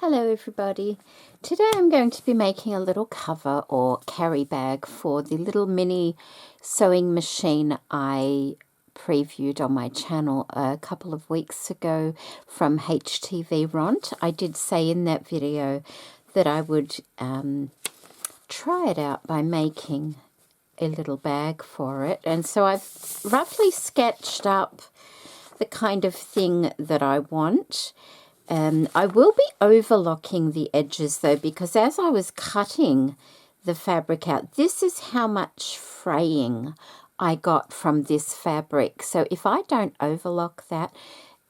Hello everybody. Today I'm going to be making a little cover or carry bag for the little mini sewing machine I previewed on my channel a couple of weeks ago from HTVRONT. I did say in that video that I would try it out by making a little bag for it, and so I've roughly sketched up the kind of thing that I want. I will be overlocking the edges though, because as I was cutting the fabric out, this is how much fraying I got from this fabric. So if I don't overlock that,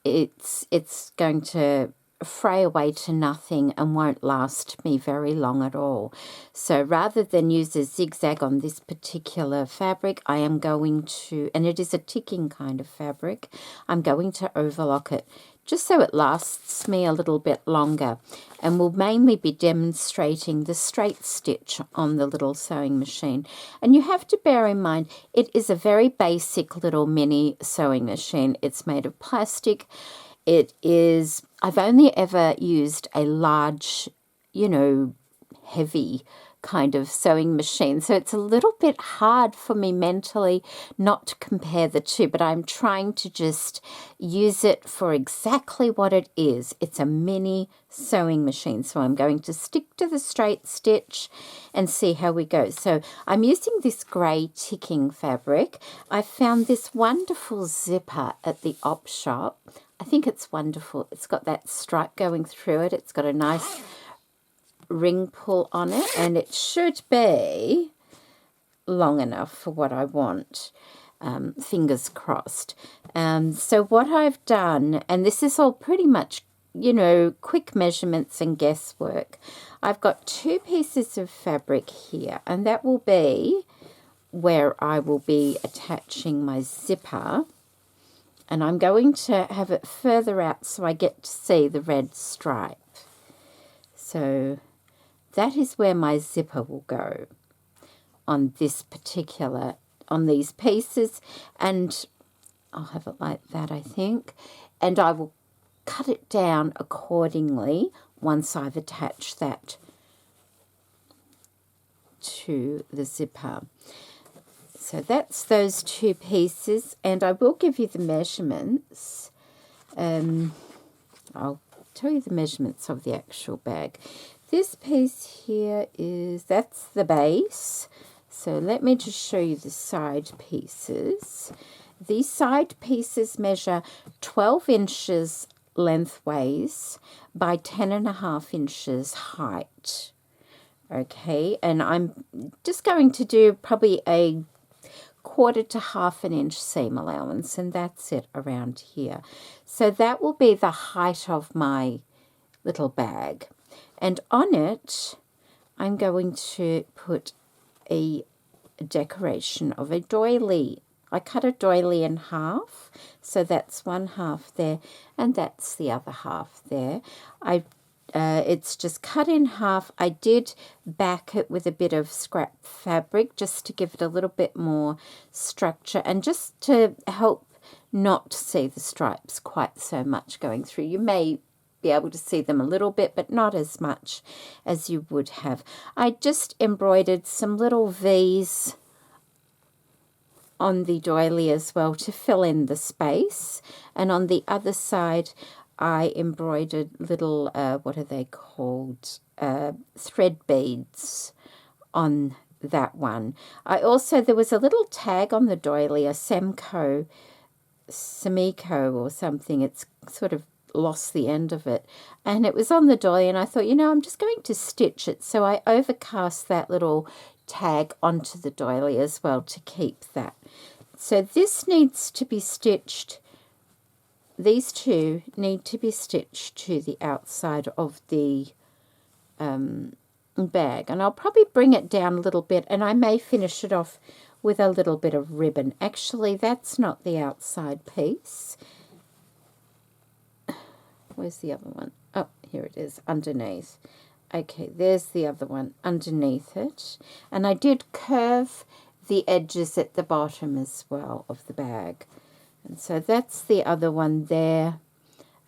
it's going to fray away to nothing and won't last me very long at all. So rather than use a zigzag on this particular fabric, I am going to, and it is a ticking kind of fabric, I'm going to overlock it just so it lasts me a little bit longer, and we'll mainly be demonstrating the straight stitch on the little sewing machine. And you have to bear in mind, it is a very basic little mini sewing machine. It's made of plastic. It is, I've only ever used a large, heavy kind of sewing machine, so it's a little bit hard for me mentally not to compare the two, but I'm trying to just use it for exactly what it is. It's a mini sewing machine, so I'm going to stick to the straight stitch and see how we go. So I'm using this grey ticking fabric. I found this wonderful zipper at the op shop. I think it's wonderful. It's got that stripe going through it. It's got a nice ring pull on it, and it should be long enough for what I want, fingers crossed. So what I've done, and this is all pretty much, quick measurements and guesswork. I've got 2 pieces of fabric here, and that will be where I will be attaching my zipper, and I'm going to have it further out so I get to see the red stripe. So that is where my zipper will go on this particular, on these pieces, and I'll have it like that, I think, and I will cut it down accordingly once I've attached that to the zipper. So that's those 2 pieces, and I will give you the measurements. I'll tell you the measurements of the actual bag. This piece here that's the base. So let me just show you the side pieces. These side pieces measure 12 inches lengthways by 10.5 inches height. Okay, and I'm just going to do probably a 1/4 to 1/2 inch seam allowance, and that's it around here. So that will be the height of my little bag. And on it, I'm going to put a decoration of a doily. I cut a doily in half, so that's 1/2 there, and that's the other half there. It's just cut in half. I did back it with a bit of scrap fabric just to give it a little bit more structure and just to help not see the stripes quite so much going through. You may be able to see them a little bit, but not as much as you would have. I just embroidered some little V's on the doily as well to fill in the space, and on the other side I embroidered little, what are they called, thread beads on that one. There was a little tag on the doily, a Semco or something. It's sort of lost the end of it, and it was on the doily, and I thought, I'm just going to stitch it. So I overcast that little tag onto the doily as well to keep that. So this needs to be stitched. These 2 need to be stitched to the outside of the bag, and I'll probably bring it down a little bit, and I may finish it off with a little bit of ribbon. Actually, that's not the outside piece. Where's the other one? Oh, here it is, underneath. Okay, there's the other one underneath it. And I did curve the edges at the bottom as well of the bag. And so that's the other one there.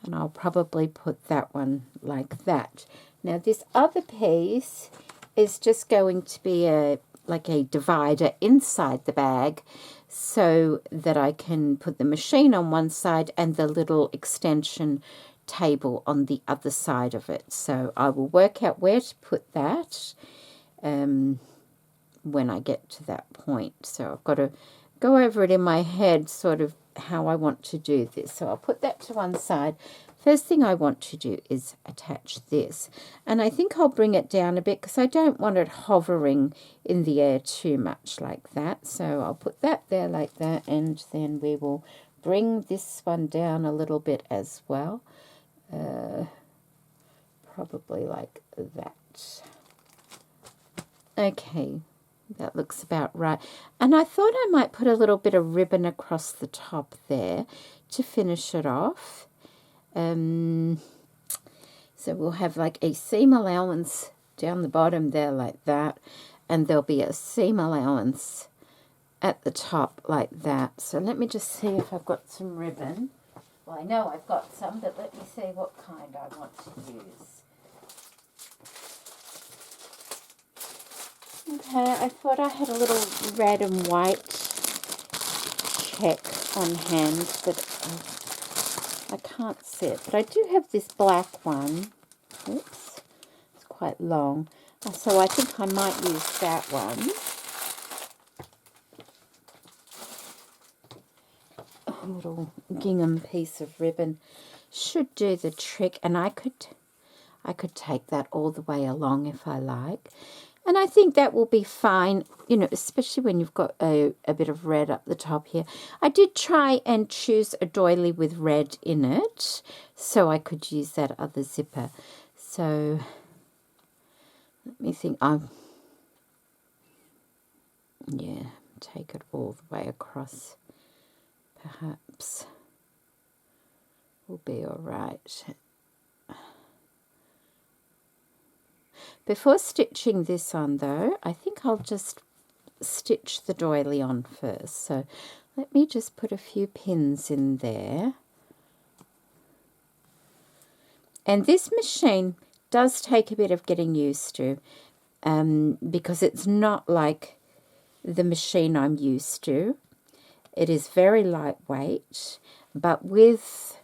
And I'll probably put that one like that. Now this other piece is just going to be like a divider inside the bag so that I can put the machine on one side and the little extension table on the other side of it. So I will work out where to put that when I get to that point. So I've got to go over it in my head, sort of how I want to do this. So I'll put that to one side. First thing I want to do is attach this. And I think I'll bring it down a bit because I don't want it hovering in the air too much like that. So I'll put that there like that, and then we will bring this one down a little bit as well. Probably like that. Okay, that looks about right. And I thought I might put a little bit of ribbon across the top there to finish it off. So we'll have like a seam allowance down the bottom there like that, and there'll be a seam allowance at the top like that. So let me just see if I've got some ribbon. Well, I know I've got some, but let me see what kind I want to use. Okay, I thought I had a little red and white check on hand, but I can't see it. But I do have this black one. Oops, it's quite long. So I think I might use that one. A little gingham piece of ribbon should do the trick, and I could take that all the way along if I like. And I think that will be fine, you know, especially when you've got a bit of red up the top here. I did try and choose a doily with red in it, so I could use that other zipper. So let me think. Yeah, take it all the way across. Perhaps will be all right. Before stitching this on, though, I think I'll just stitch the doily on first. So let me just put a few pins in there. And this machine does take a bit of getting used to because it's not like the machine I'm used to. It is very lightweight, but with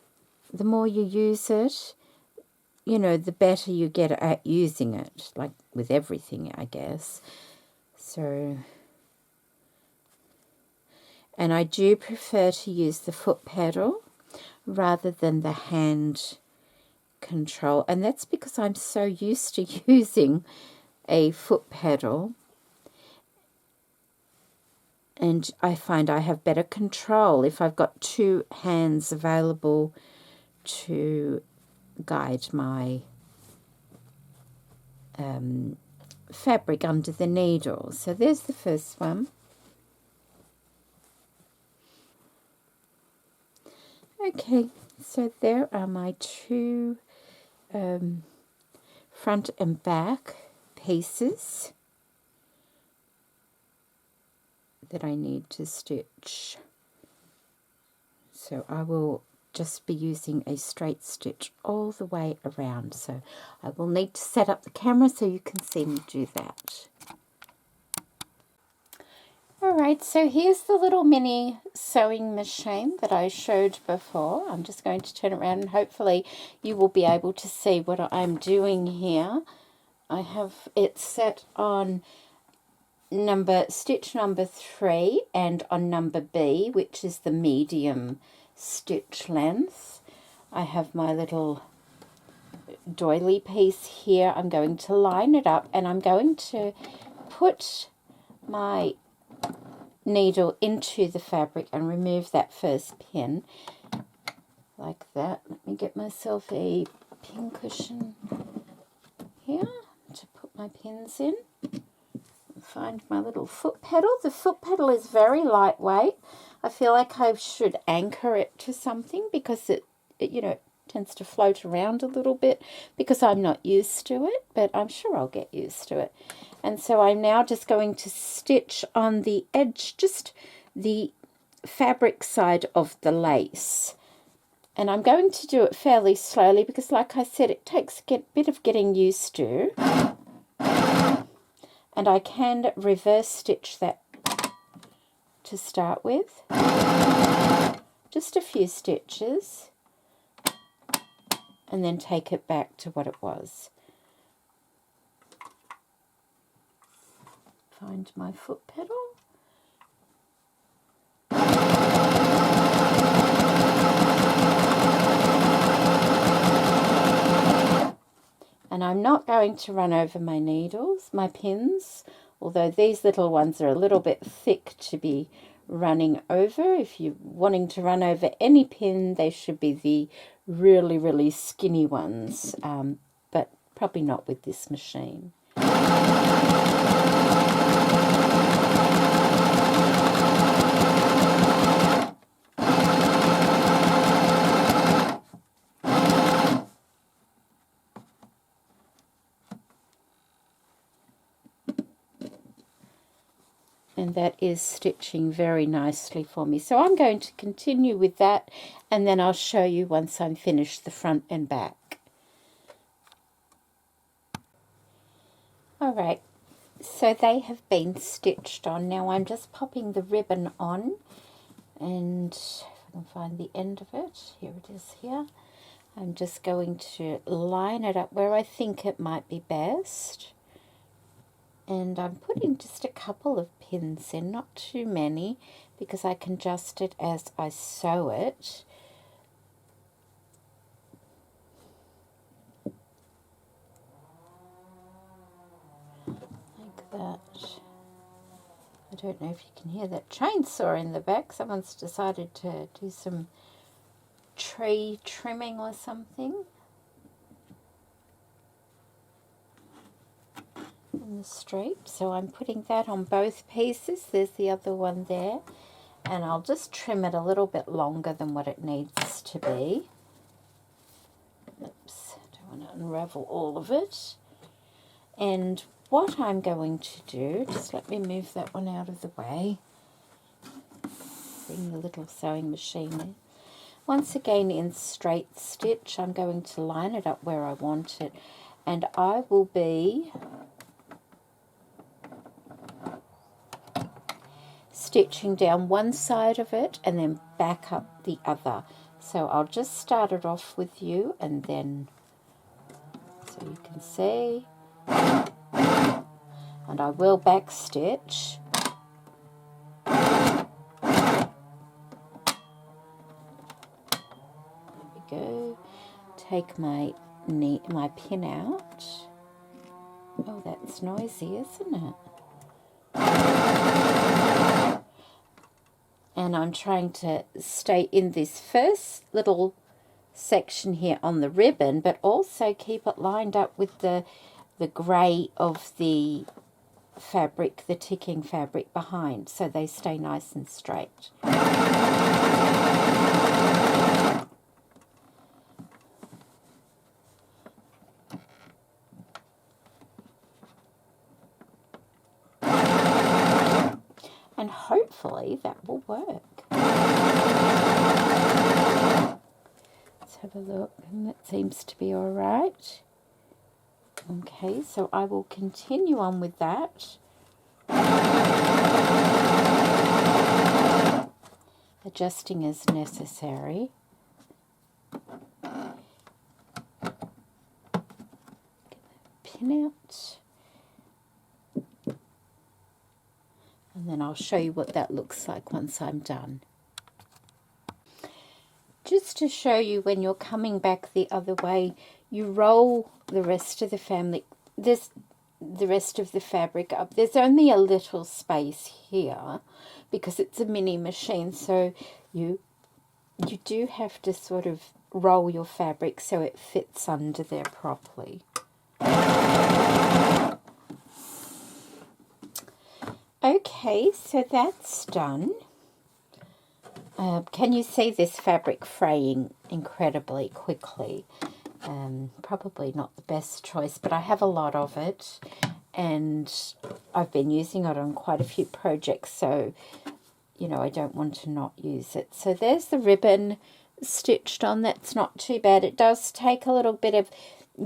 the more you use it, you know, the better you get at using it, like with everything, I guess. So, and I do prefer to use the foot pedal rather than the hand control. And that's because I'm so used to using a foot pedal. And I find I have better control if I've got two hands available to guide my fabric under the needle. So there's the first one. Okay, so there are my two front and back pieces that I need to stitch. So I will just be using a straight stitch all the way around. So I will need to set up the camera so you can see me do that. Alright, so here's the little mini sewing machine that I showed before. I'm just going to turn it around and hopefully you will be able to see what I'm doing here. I have it set on stitch number 3 and on number B, which is the medium stitch length. I have my little doily piece here. I'm going to line it up and I'm going to put my needle into the fabric and remove that first pin like that. Let me get myself a pin cushion here to put my pins in. Find my little foot pedal. The foot pedal is very lightweight. I feel like I should anchor it to something because it you know, tends to float around a little bit because I'm not used to it, but I'm sure I'll get used to it. And so I'm now just going to stitch on the edge, just the fabric side of the lace. And I'm going to do it fairly slowly because, like I said, it takes a bit of getting used to. And I can reverse stitch that to start with. Just a few stitches. And then take it back to what it was. Find my foot pedal. And I'm not going to run over my needles, my pins, although these little ones are a little bit thick to be running over. If you're wanting to run over any pin, they should be the really, really skinny ones, but probably not with this machine. And that is stitching very nicely for me. So I'm going to continue with that, and then I'll show you once I'm finished the front and back. Alright, so they have been stitched on. Now I'm just popping the ribbon on, and if I can find the end of it, here it is here. I'm just going to line it up where I think it might be best. And I'm putting just a couple of pins in, not too many, because I can adjust it as I sew it. Like that. I don't know if you can hear that chainsaw in the back. Someone's decided to do some tree trimming or something. The straight, so I'm putting that on both pieces. There's the other one there, and I'll just trim it a little bit longer than what it needs to be. Oops, don't want to unravel all of it. And what I'm going to do, just let me move that one out of the way, bring the little sewing machine in. Once again in straight stitch, I'm going to line it up where I want it, and I will be stitching down one side of it and then back up the other. So I'll just start it off with you, and then so you can see, and I will back stitch. There we go. Take my pin out. Oh, that's noisy, isn't it? And I'm trying to stay in this first little section here on the ribbon, but also keep it lined up with the grey of the fabric, the ticking fabric behind, so they stay nice and straight. And hopefully that will work. Let's have a look, and that seems to be all right. Okay, so I will continue on with that. Adjusting as necessary. Get that pin out. And then I'll show you what that looks like once I'm done. Just to show you, when you're coming back the other way, you roll the rest of the fabric up. There's only a little space here because it's a mini machine, so you do have to sort of roll your fabric so it fits under there properly. Okay, so that's done. Can you see this fabric fraying incredibly quickly? Probably not the best choice, but I have a lot of it, and I've been using it on quite a few projects, so, you know, I don't want to not use it. So there's the ribbon stitched on. That's not too bad. It does take a little bit of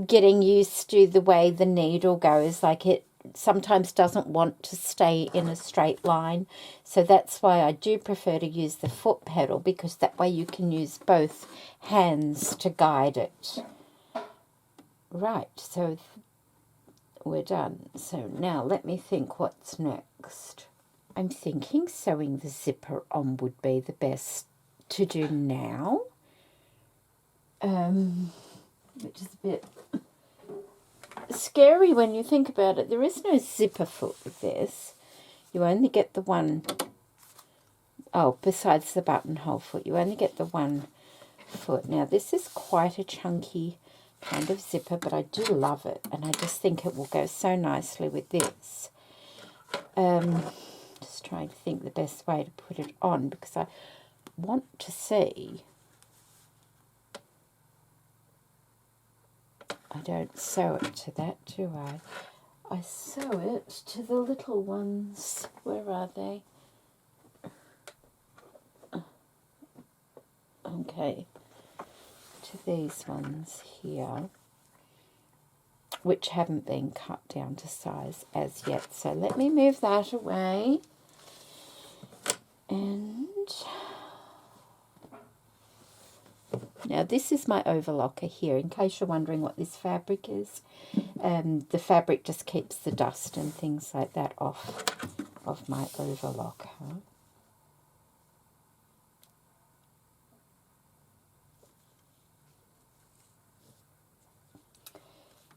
getting used to the way the needle goes. Like, it sometimes doesn't want to stay in a straight line. So that's why I do prefer to use the foot pedal, because that way you can use both hands to guide it. Right, so we're done. So now let me think what's next. I'm thinking sewing the zipper on would be the best to do now, which is a bit scary when you think about it. There is no zipper foot with this. You only get the one, oh, besides the buttonhole foot, you only get the one foot. Now, this is quite a chunky kind of zipper, but I do love it, and I just think it will go so nicely with this. Just trying to think the best way to put it on, because I want to see. I don't sew it to that, do I? I sew it to the little ones. Where are they? Okay. To these ones here, which haven't been cut down to size as yet. So let me move that away. And now this is my overlocker here, in case you're wondering what this fabric is. The fabric just keeps the dust and things like that off of my overlocker.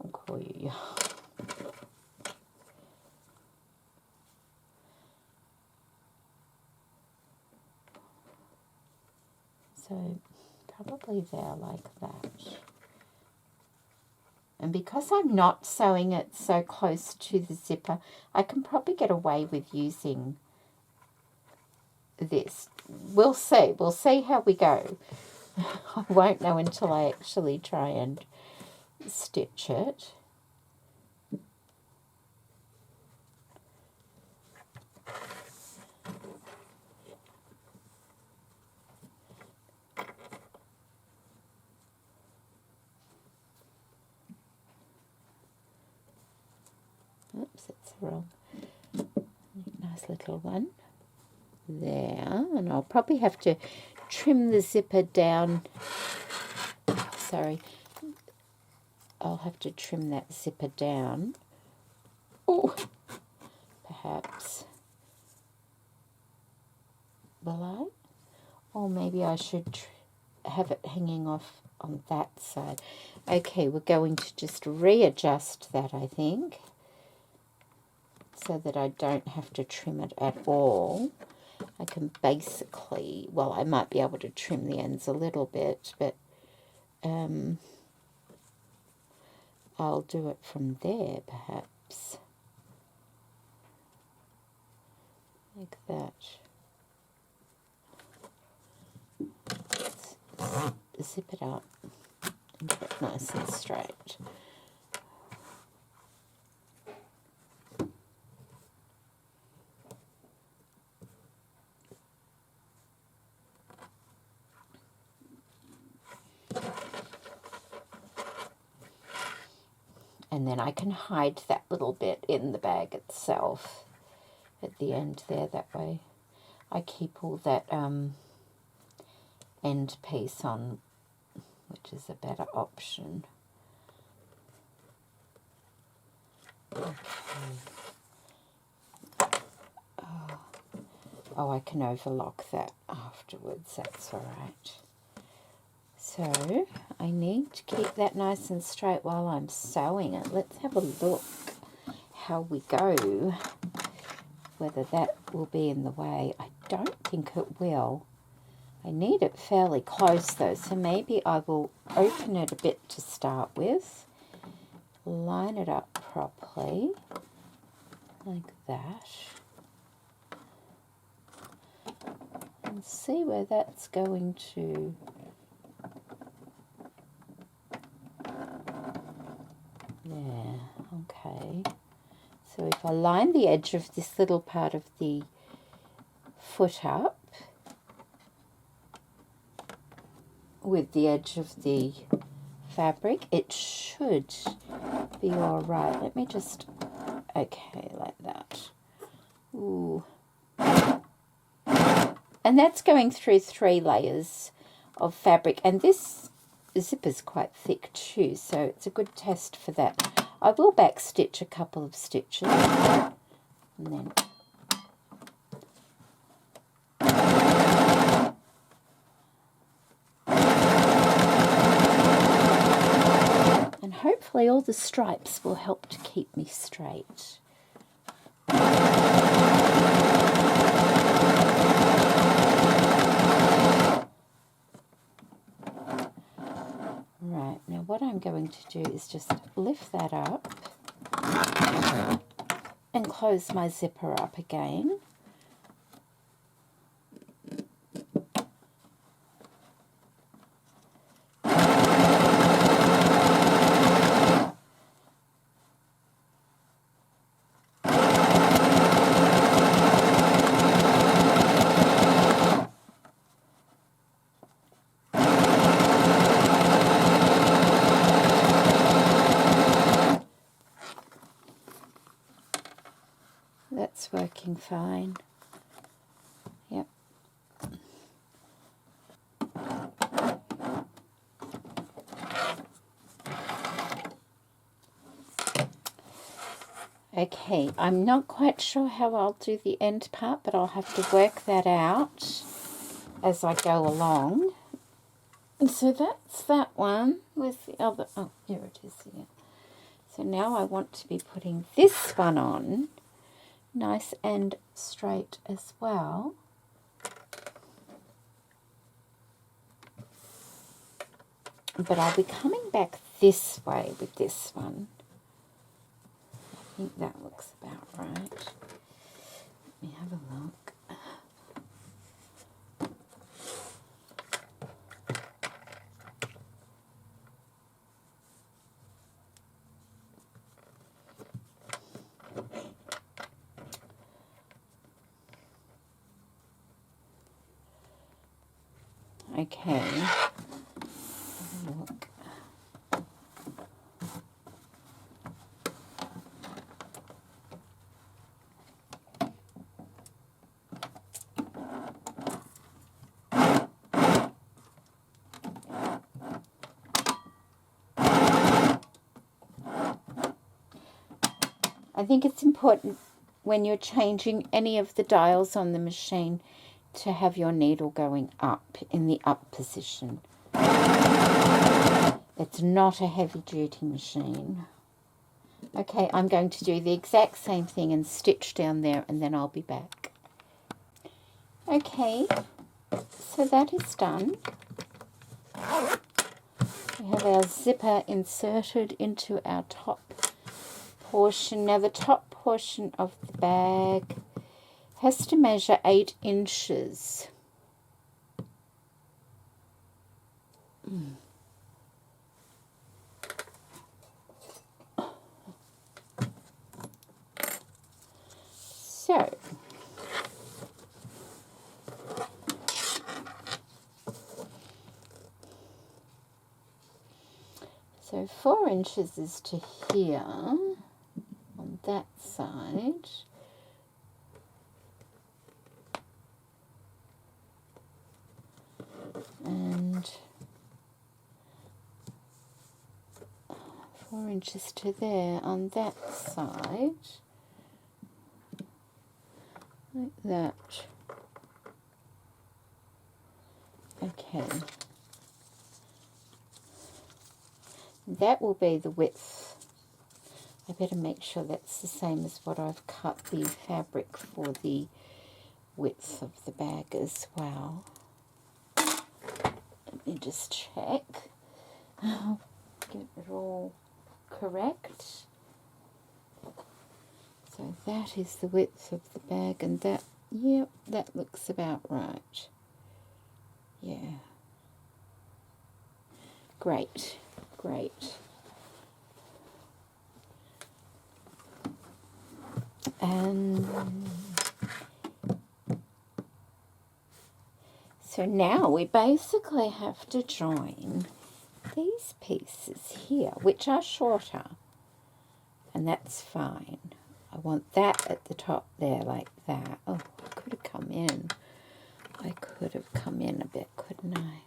I'll call you. So probably there like that. And because I'm not sewing it so close to the zipper, I can probably get away with using this. We'll see. We'll see how we go. I won't know until I actually try and stitch it. Oops, it's wrong. Nice little one there, and I'll probably have to trim the zipper down. Sorry, I'll have to trim that zipper down. Oh, perhaps. Will I? Or maybe I should have it hanging off on that side. Okay, we're going to just readjust that, I think, so that I don't have to trim it at all. I can basically, well, I might be able to trim the ends a little bit, but I'll do it from there, perhaps. Like that. Let's zip it up and get it nice and straight. And then I can hide that little bit in the bag itself at the end there. That way I keep all that end piece on, which is a better option. Okay. Oh, I can overlock that afterwards. That's all right. So I need to keep that nice and straight while I'm sewing it. Let's have a look how we go, whether that will be in the way. I don't think it will. I need it fairly close though, so maybe I will open it a bit to start with, line it up properly, like that, and see where that's going to. Yeah, okay. So if I line the edge of this little part of the foot up, with the edge of the fabric. It should be all right. Let me just, okay, like that. Ooh. And that's going through 3 layers of fabric, and this zip is quite thick too, so it's a good test for that. I will back stitch a couple of stitches, and then and hopefully all the stripes will help to keep me straight. Right, now what I'm going to do is just lift that up and close my zipper up again. That's working fine. Yep. Okay, I'm not quite sure how I'll do the end part, but I'll have to work that out as I go along. And so that's that one. Where's the other? Oh, here it is here. So now I want to be putting this one on nice and straight as well. But I'll be coming back this way with this one. I think that looks about right. Let me have a look. Okay. Look. I think it's important when you're changing any of the dials on the machine to have your needle going up in the up position. It's not a heavy duty machine. Okay, I'm going to do the exact same thing and stitch down there, and then I'll be back. Okay, so that is done. We have our zipper inserted into our top portion. Now the top portion of the bag has to measure 8 inches. So 4 inches is to here on that side. And 4 inches to there on that side. Like that. Okay. That will be the width. I better make sure that's the same as what I've cut the fabric for the width of the bag as well. Let me just check. Get it all correct. So that is the width of the bag, and that, yep, that looks about right. Yeah. Great, great. And So now we basically have to join these pieces here, which are shorter, and that's fine. I want that at the top there like that. Oh, I could have come in. I could have come in a bit, couldn't I?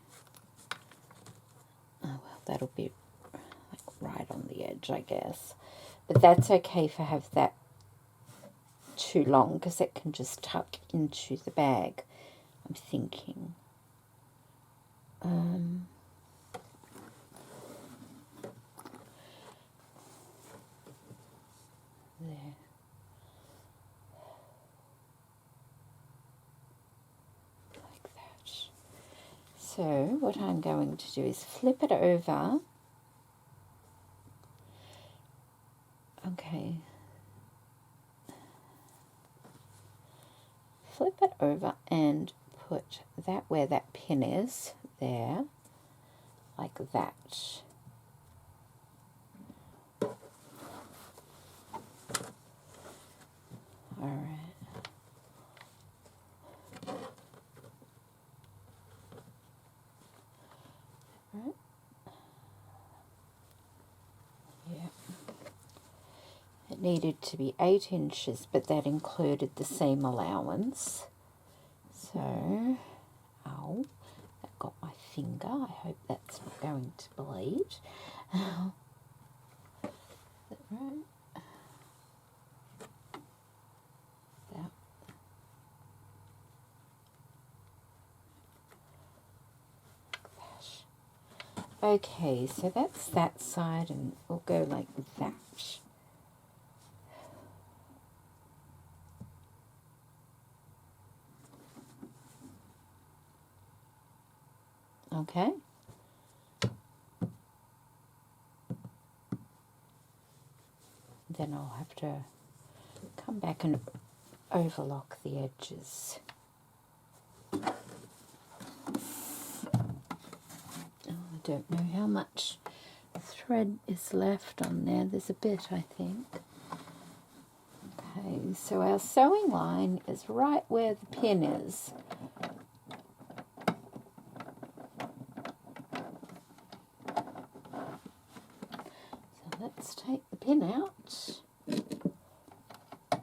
Oh, well, that'll be like right on the edge, I guess. But that's okay if I have that too long, because it can just tuck into the bag, I'm thinking. There. Like that. So what I'm going to do is flip it over. Okay. Flip it over and put that where that pin is, there, like that. All right. Right. Yeah. It needed to be 8 inches, but that included the seam allowance. So, ow, that got my finger. I hope that's not going to bleed. Is that right? That. Okay, so that's that side, and we'll go like that. Okay. Then I'll have to come back and overlock the edges. Oh, I don't know how much thread is left on there. There's a bit, I think. Okay, so our sewing line is right where the pin is. So let's take the pin out.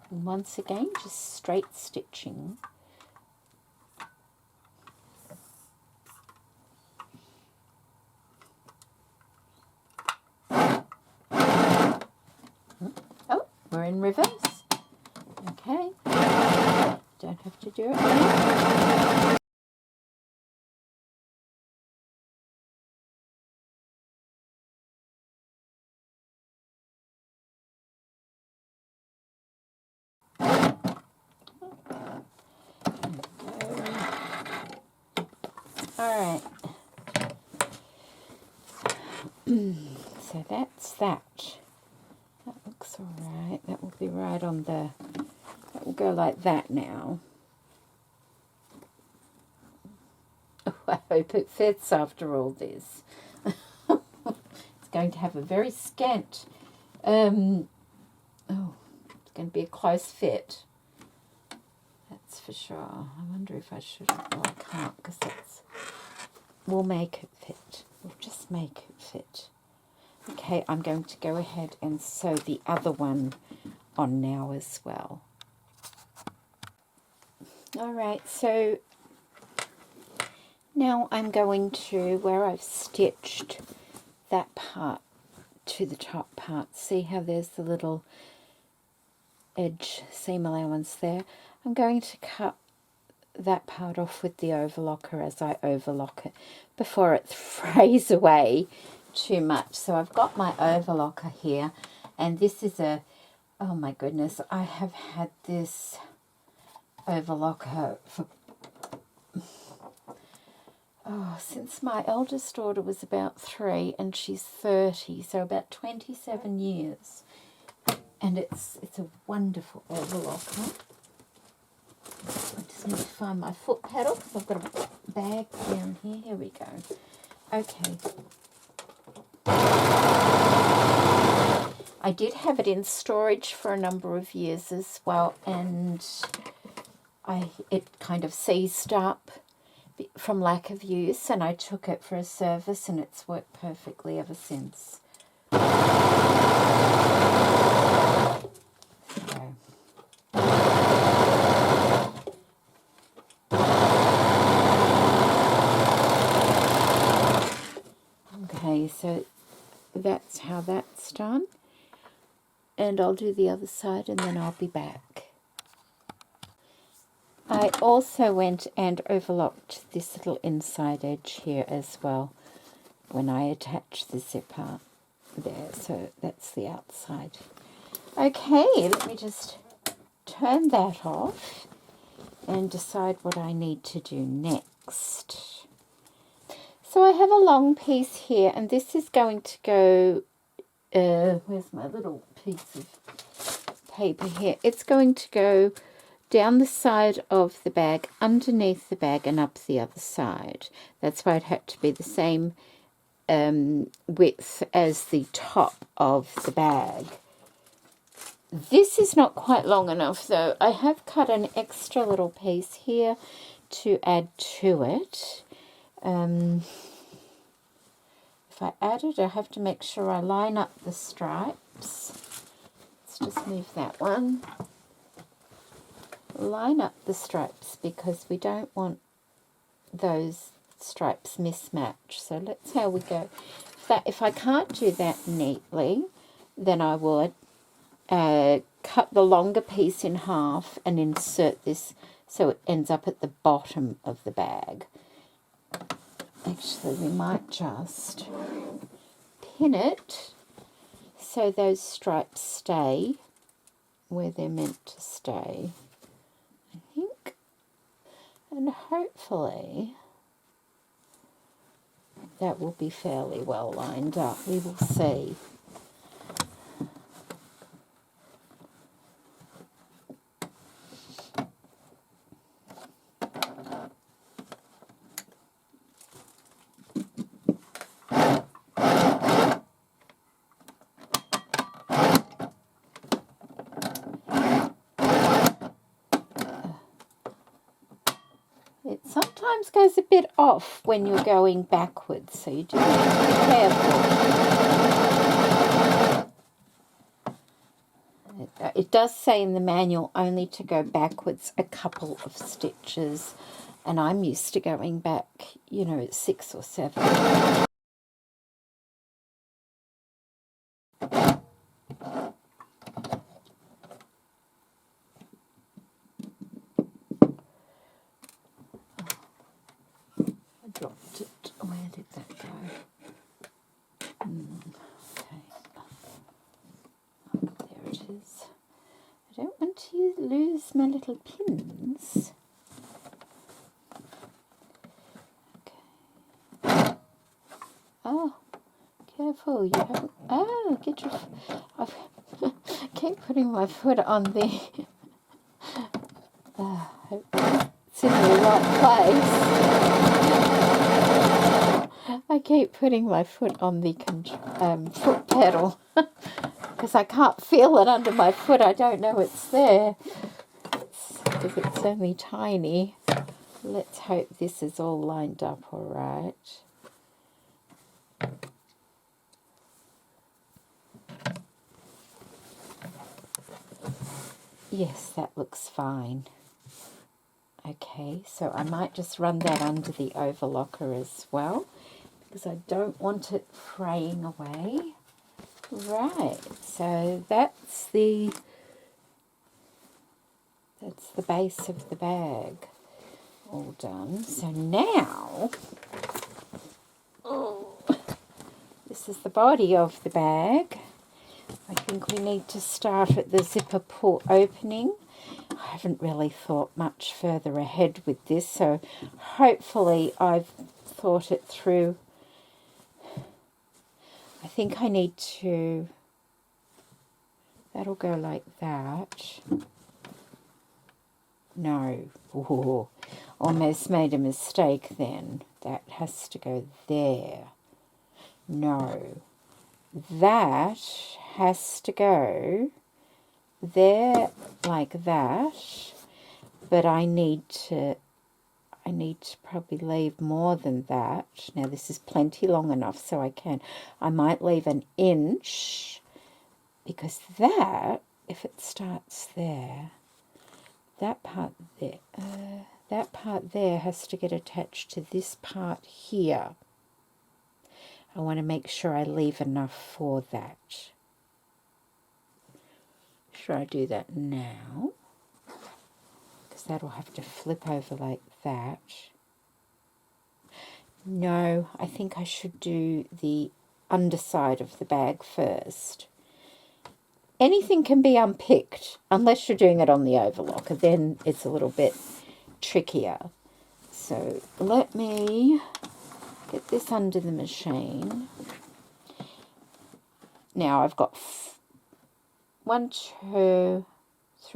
And once again, just straight stitching. Oh, we're in reverse. Okay, don't have to do it now. Alright, so that's that. That looks alright. That will be right on the, that will go like that now. Oh, I hope it fits after all this. It's going to have a very scant, it's going to be a close fit. That's for sure. I wonder if I should, well, I can't, because that's, we'll make it fit. We'll just make it fit. Okay, I'm going to go ahead and sew the other one on now as well. Alright, so now I'm going to, where I've stitched that part to the top part, see how there's the little edge seam allowance there? I'm going to cut that part off with the overlocker as I overlock it before it frays away too much. So I've got my overlocker here, and this is a, oh my goodness, I have had this overlocker for since my eldest daughter was about 3 and she's 30, so about 27 years. And it's a wonderful overlocker. I just need to find my foot pedal because I've got a bag down here. Here we go. Okay. I did have it in storage for a number of years as well, and it kind of seized up. from lack of use, and I took it for a service and it's worked perfectly ever since. Okay, so that's how that's done. And I'll do the other side and then I'll be back. I also went and overlocked this little inside edge here as well when I attached the zipper there. So that's the outside. Okay, let me just turn that off and decide what I need to do next. So I have a long piece here, and this is going to go, where's my little piece of paper here? It's going to go down the side of the bag, underneath the bag, and up the other side. That's why it had to be the same width as the top of the bag. This is not quite long enough though. I have cut an extra little piece here to add to it. If I add it, I have to make sure I line up the stripes. Let's just move that one. Line up the stripes because we don't want those stripes mismatched. So let's how we go. If I can't do that neatly, then I would cut the longer piece in half and insert this so it ends up at the bottom of the bag. Actually, we might just pin it so those stripes stay where they're meant to stay, I think. And hopefully that will be fairly well lined up. We will see. It sometimes goes a bit off when you're going backwards, so you do need to be careful. It does say in the manual only to go backwards a couple of stitches, and I'm used to going back, 6 or 7. Dropped it. Where did that go? Okay. Oh, there it is. I don't want to lose my little pins. Okay. Oh, careful! You haven't. Oh, get your. I keep putting my foot on the. It's in the right place. I keep putting my foot on the foot pedal because I can't feel it under my foot. I don't know it's there because it's only tiny. Let's hope this is all lined up all right. Yes, that looks fine. Okay, so I might just run that under the overlocker as well, because I don't want it fraying away. Right, so that's the base of the bag all done. So now, this is the body of the bag. I think we need to start at the zipper pull opening. I haven't really thought much further ahead with this, so hopefully I've thought it through. I think I need to, that'll go like that. No, ooh, almost made a mistake then. That has to go there. No, that has to go there like that, but I need to I need to probably leave more than that. Now this is plenty long enough so I might leave an inch, because that, if it starts there, that part there has to get attached to this part here. I want to make sure I leave enough for that. Should I do that now? Because that'll have to flip over like that. No, I think I should do the underside of the bag first. Anything can be unpicked unless you're doing it on the overlocker, then it's a little bit trickier. So let me get this under the machine. Now I've got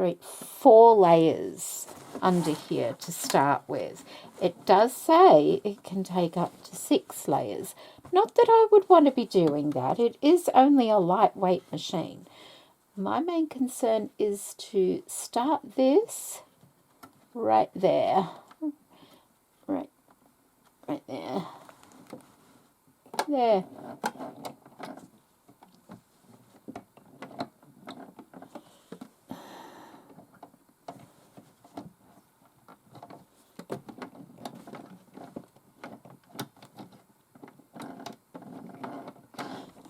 4 layers under here to start with. It does say it can take up to 6 layers. Not that I would want to be doing that. It is only a lightweight machine. My main concern is to start this right there. Right there. There.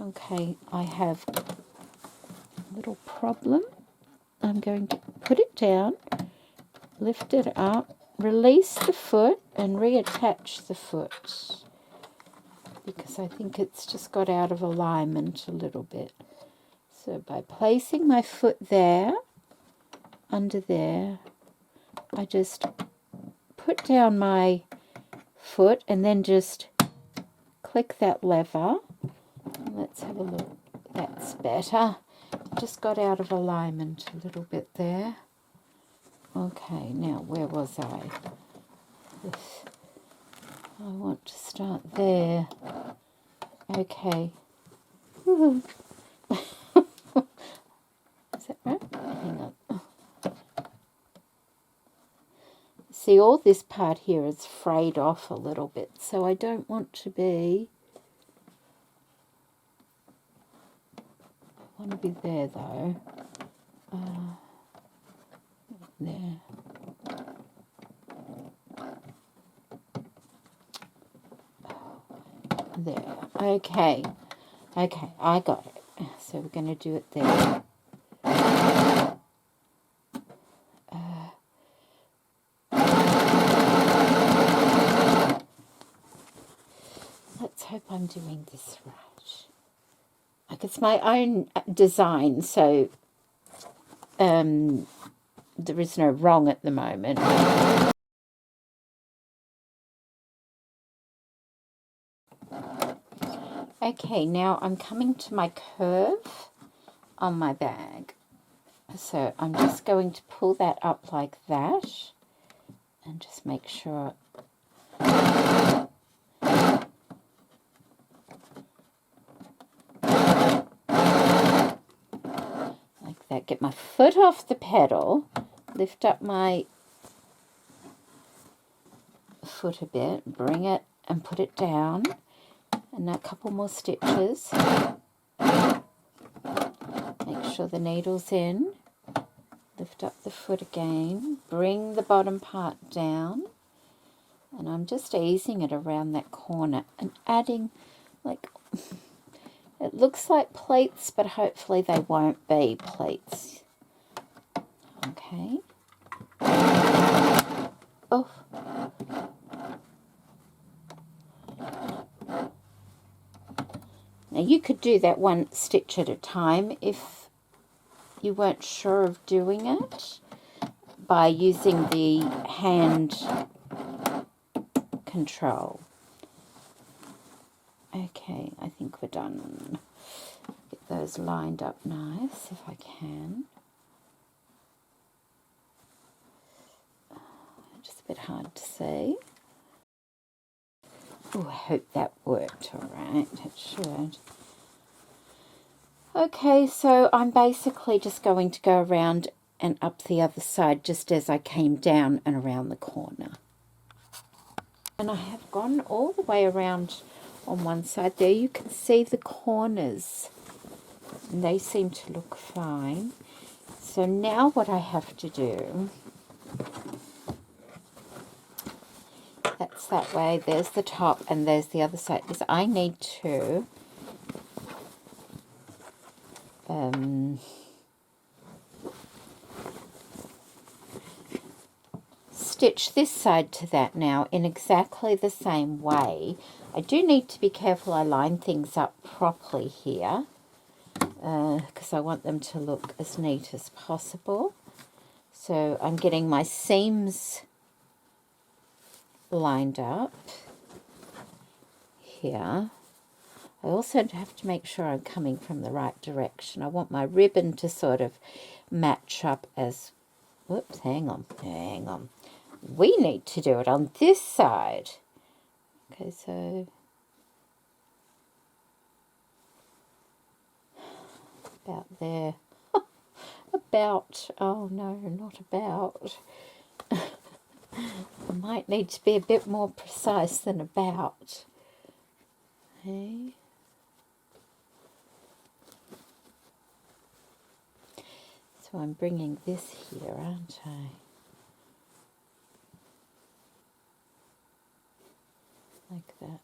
Okay, I have a little problem. I'm going to put it down, lift it up, release the foot and reattach the foot, because I think it's just got out of alignment a little bit. So by placing my foot there, under there, I just put down my foot and then just click that lever. Let's have a look. That's better. Just got out of alignment a little bit there. Okay, now where was I? I want to start there. Okay. Is that right? Hang on. See, all this part here is frayed off a little bit, so I don't want to be... I want to be there though. There. There. Okay. Okay, I got it. So we're going to do it there. Let's hope I'm doing this right. Like, it's my own design, so there is no wrong at the moment. Okay, now I'm coming to my curve on my bag. So I'm just going to pull that up like that and just make sure like that. Get my foot off the pedal, lift up my foot a bit, bring it and put it down, and a couple more stitches. Make sure the needle's in, lift up the foot again, bring the bottom part down, and I'm just easing it around that corner and adding, like, it looks like pleats, but hopefully they won't be pleats. Okay. Oh. Now you could do that one stitch at a time if you weren't sure of doing it, by using the hand control. Okay, I think we're done. Get those lined up nice if I can. Just a bit hard to see. Oh, I hope that worked all right. It should. Okay, so I'm basically just going to go around and up the other side just as I came down and around the corner. And I have gone all the way around on one side there. You can see the corners, and they seem to look fine. So now what I have to do, that's that way, there's the top and there's the other side, is I need to stitch this side to that now in exactly the same way. I do need to be careful I line things up properly here because I want them to look as neat as possible. So I'm getting my seams lined up here. I also have to make sure I'm coming from the right direction. I want my ribbon to sort of match up as, whoops, hang on. We need to do it on this side. Okay, so about there. About, oh no, not about. I might need to be a bit more precise than about. Okay. So I'm bringing this here, aren't I? Like that.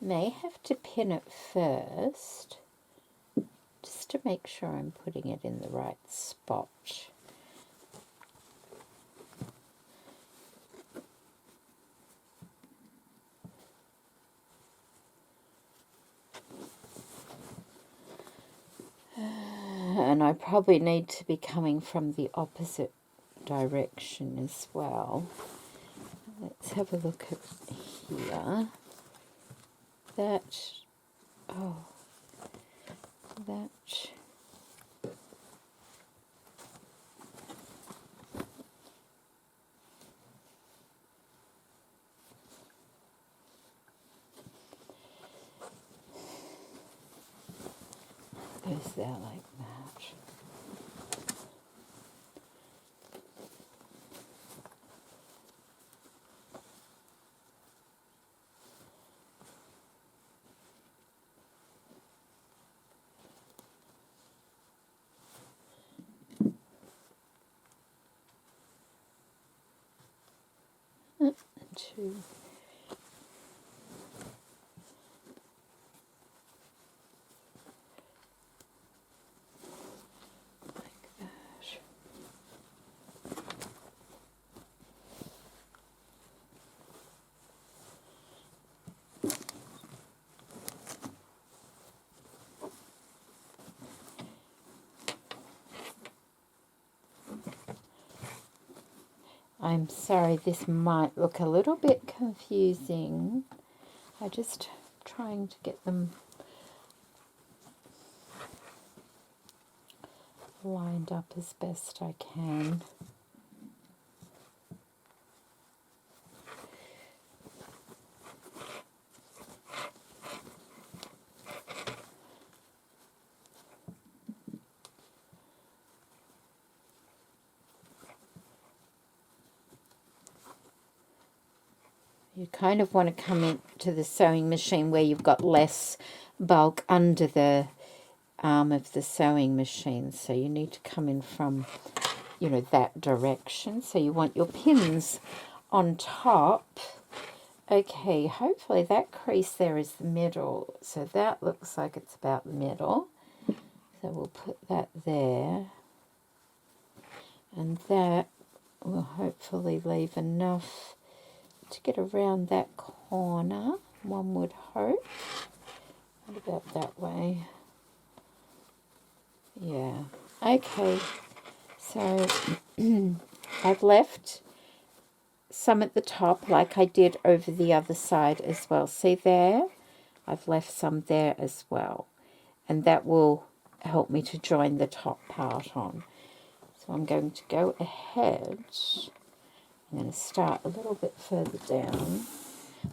May have to pin it first, just to make sure I'm putting it in the right spot. And I probably need to be coming from the opposite direction as well. Let's have a look at here. That, oh, that. Goes there like that. Two. I'm sorry, this might look a little bit confusing. I'm just trying to get them lined up as best I can. You kind of want to come into the sewing machine where you've got less bulk under the arm of the sewing machine. So you need to come in from, you know, that direction. So you want your pins on top. Okay, hopefully that crease there is the middle. So that looks like it's about the middle. So we'll put that there. And that will hopefully leave enough to get around that corner, one would hope. What about that way? Yeah. Okay. So I've left some at the top like I did over the other side as well. See there? I've left some there as well. And that will help me to join the top part on. So I'm going to go ahead. I'm going to start a little bit further down.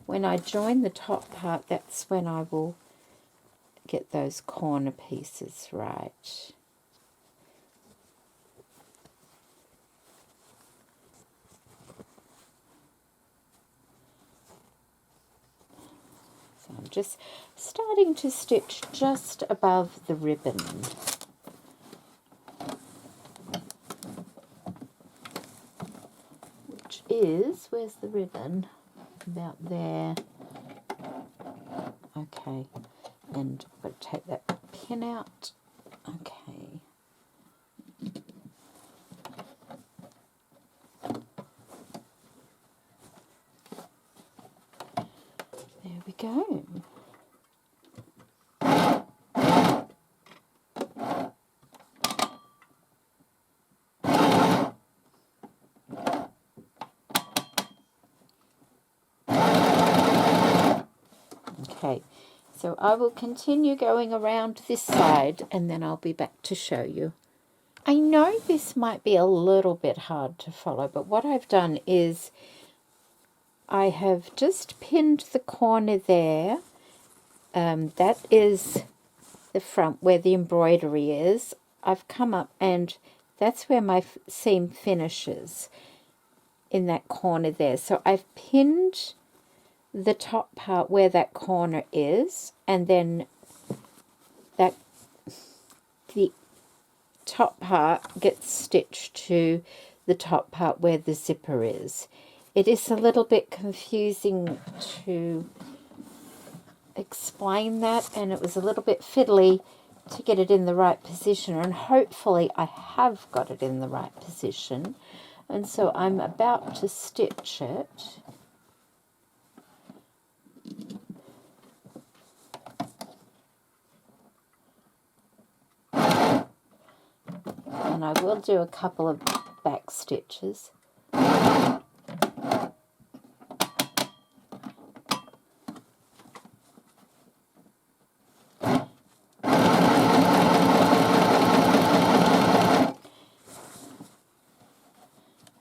When I join the top part, that's when I will get those corner pieces right. So I'm just starting to stitch just above the ribbon. Which is, where's the ribbon? About there. Okay, and I've got to take that pin out. Okay. There we go. Okay, so I will continue going around this side and then I'll be back to show you. I know this might be a little bit hard to follow, but what I've done is I have just pinned the corner there. That is the front where the embroidery is. I've come up and that's where my seam finishes, in that corner there. So I've pinned the top part where that corner is, and then that the top part gets stitched to the top part where the zipper is. It is a little bit confusing to explain that, and it was a little bit fiddly to get it in the right position, and hopefully I have got it in the right position. And so I'm about to stitch it. And I will do a couple of back stitches.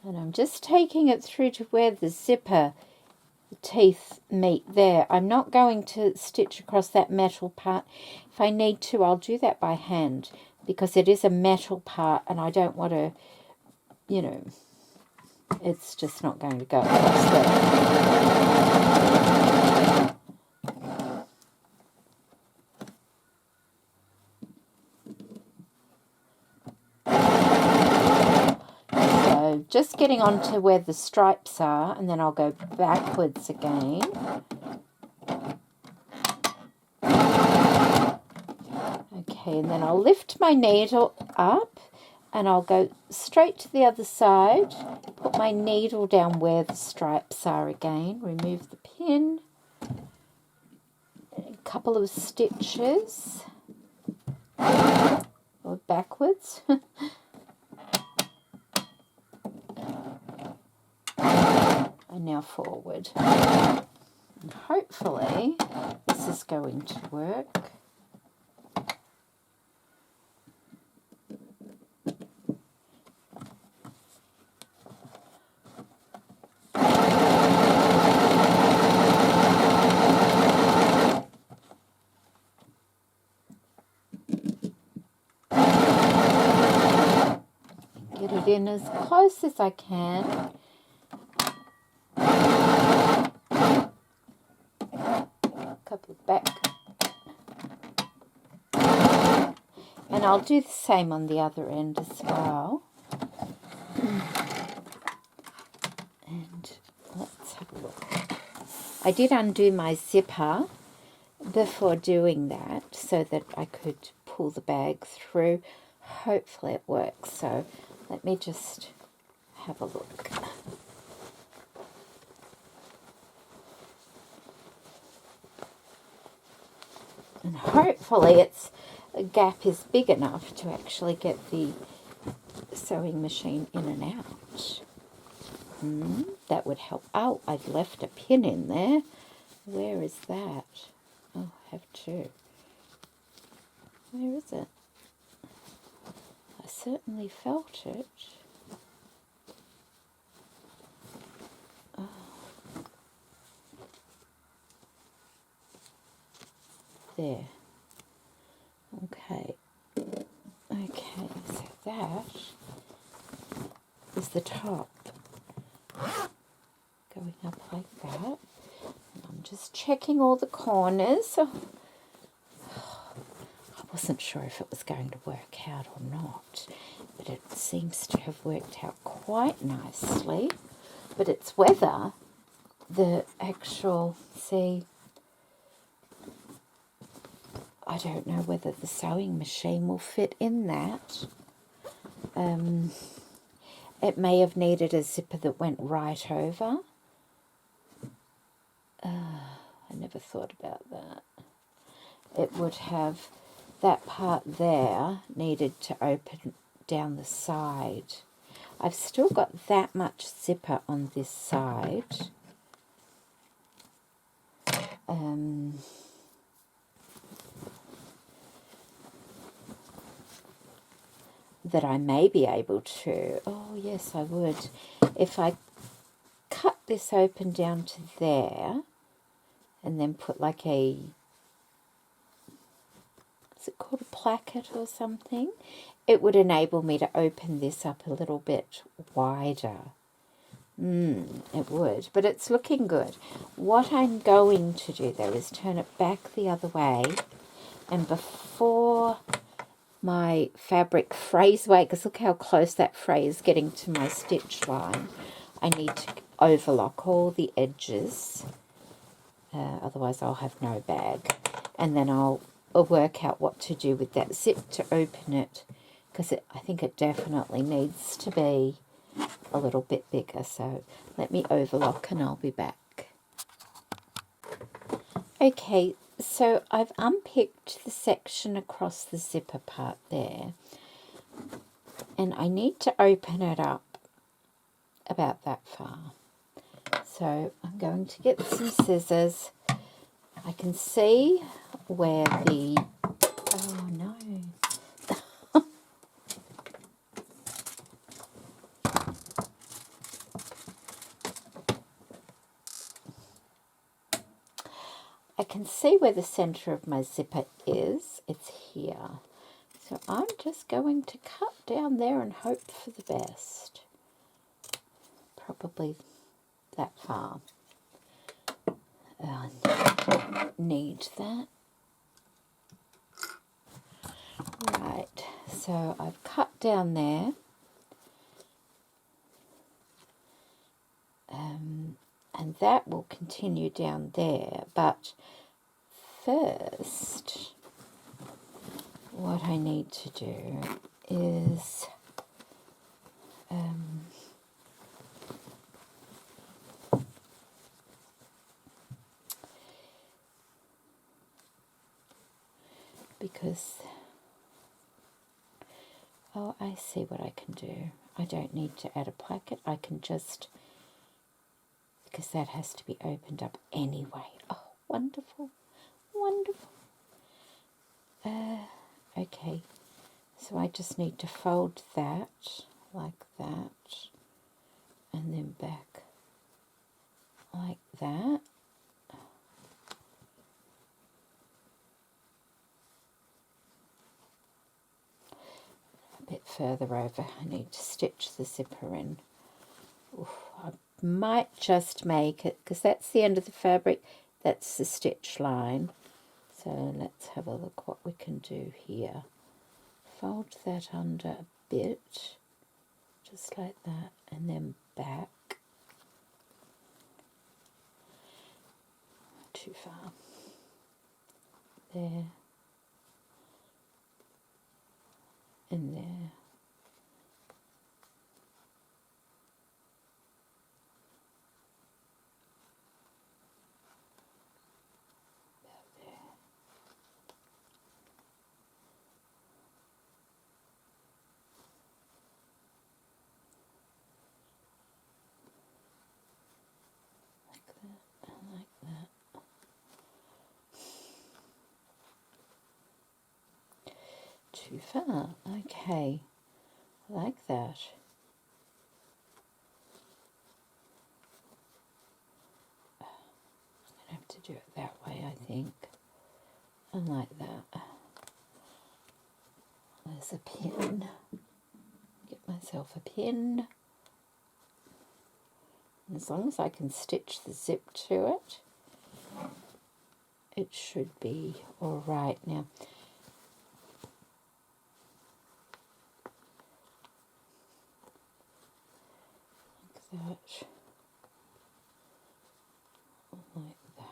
And I'm just taking it through to where the zipper teeth meet there. I'm not going to stitch across that metal part. If I need to, I'll do that by hand, because it is a metal part and I don't want to, you know, it's just not going to go across there. So just getting on to where the stripes are, and then I'll go backwards again. Okay, and then I'll lift my needle up and I'll go straight to the other side, put my needle down where the stripes are again, remove the pin, a couple of stitches, or backwards, and now forward. And hopefully this is going to work. Get it in as close as I can. Couple of back. And I'll do the same on the other end as well. And let's have a look. I did undo my zipper before doing that so that I could pull the bag through. Hopefully it works. So let me just have a look. And hopefully a gap is big enough to actually get the sewing machine in and out. That would help. Oh, I've left a pin in there. Where is that? Oh, I have two. Where is it? I certainly felt it. Oh. There. Okay. Okay, so that is the top. Going up like that. And I'm just checking all the corners. Oh, I wasn't sure if it was going to work out or not, but it seems to have worked out quite nicely. But it's whether the actual, see, I don't know whether the sewing machine will fit in that. It may have needed a zipper that went right over. I never thought about that. It would have, that part there needed to open down the side. I've still got that much zipper on this side. That I may be able to, oh yes I would, if I cut this open down to there and then put like a, is it called a placket or something? It would enable me to open this up a little bit wider. It would, but it's looking good. What I'm going to do though is turn it back the other way, and before my fabric frays away, because look how close that fray is getting to my stitch line, I need to overlock all the edges, otherwise I'll have no bag. And then I'll work out what to do with that zip to open it, because I think it definitely needs to be a little bit bigger. So let me overlock and I'll be back. Okay, so I've unpicked the section across the zipper part there, and I need to open it up about that far. So I'm going to get some scissors. I can see where the, oh no, I can see where the center of my zipper is. It's here. So I'm just going to cut down there and hope for the best. Probably that far. I need that. Right, so I've cut down there. And that will continue down there. But first, what I need to do is because, oh, I see what I can do. I don't need to add a placket. I can just, because that has to be opened up anyway. Oh, wonderful, wonderful. Okay, so I just need to fold that like that, and then back like that. A bit further over, I need to stitch the zipper in. Oof, I might just make it, because that's the end of the fabric, that's the stitch line. So let's have a look what we can do here. Fold that under a bit, just like that, and then back. Too far. There. And there. too far. Okay, like that. I'm going to have to do it that way, I think. And like that. There's a pin. Get myself a pin. And as long as I can stitch the zip to it, it should be all right. Now, like that. Like that.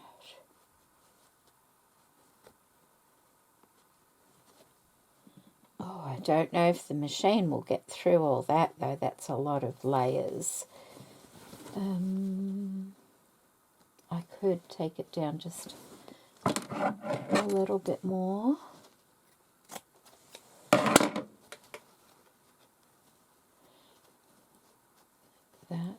Oh, I don't know if the machine will get through all that, though. That's a lot of layers. I could take it down just a little bit more. That.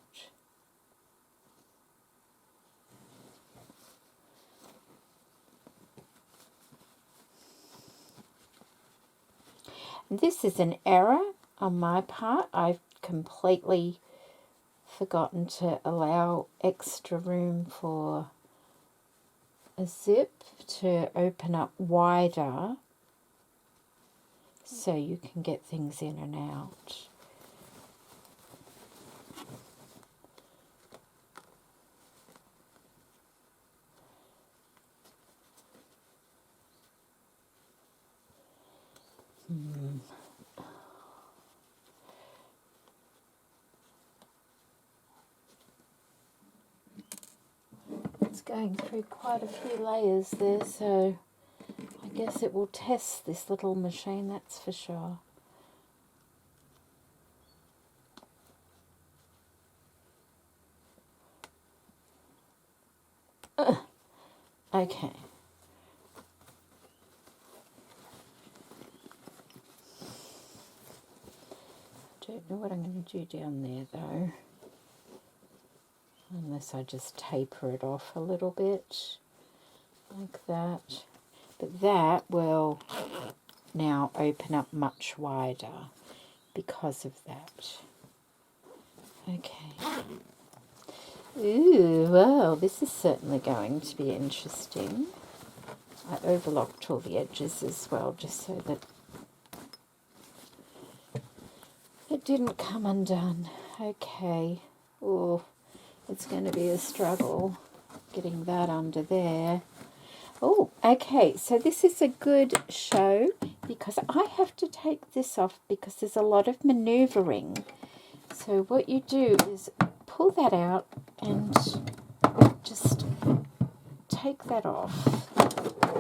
This is an error on my part. I've completely forgotten to allow extra room for a zip to open up wider so you can get things in and out. It's going through quite a few layers there, so I guess it will test this little machine, that's for sure. Okay. Don't know what I'm going to do down there though, unless I just taper it off a little bit like that. But that will now open up much wider because of that. Okay. Ooh, well, this is certainly going to be interesting. I overlocked all the edges as well, just so that it didn't come undone. Okay. Oh, it's going to be a struggle getting that under there. Oh, okay. So this is a good show because I have to take this off because there's a lot of manoeuvring. So what you do is pull that out and just take that off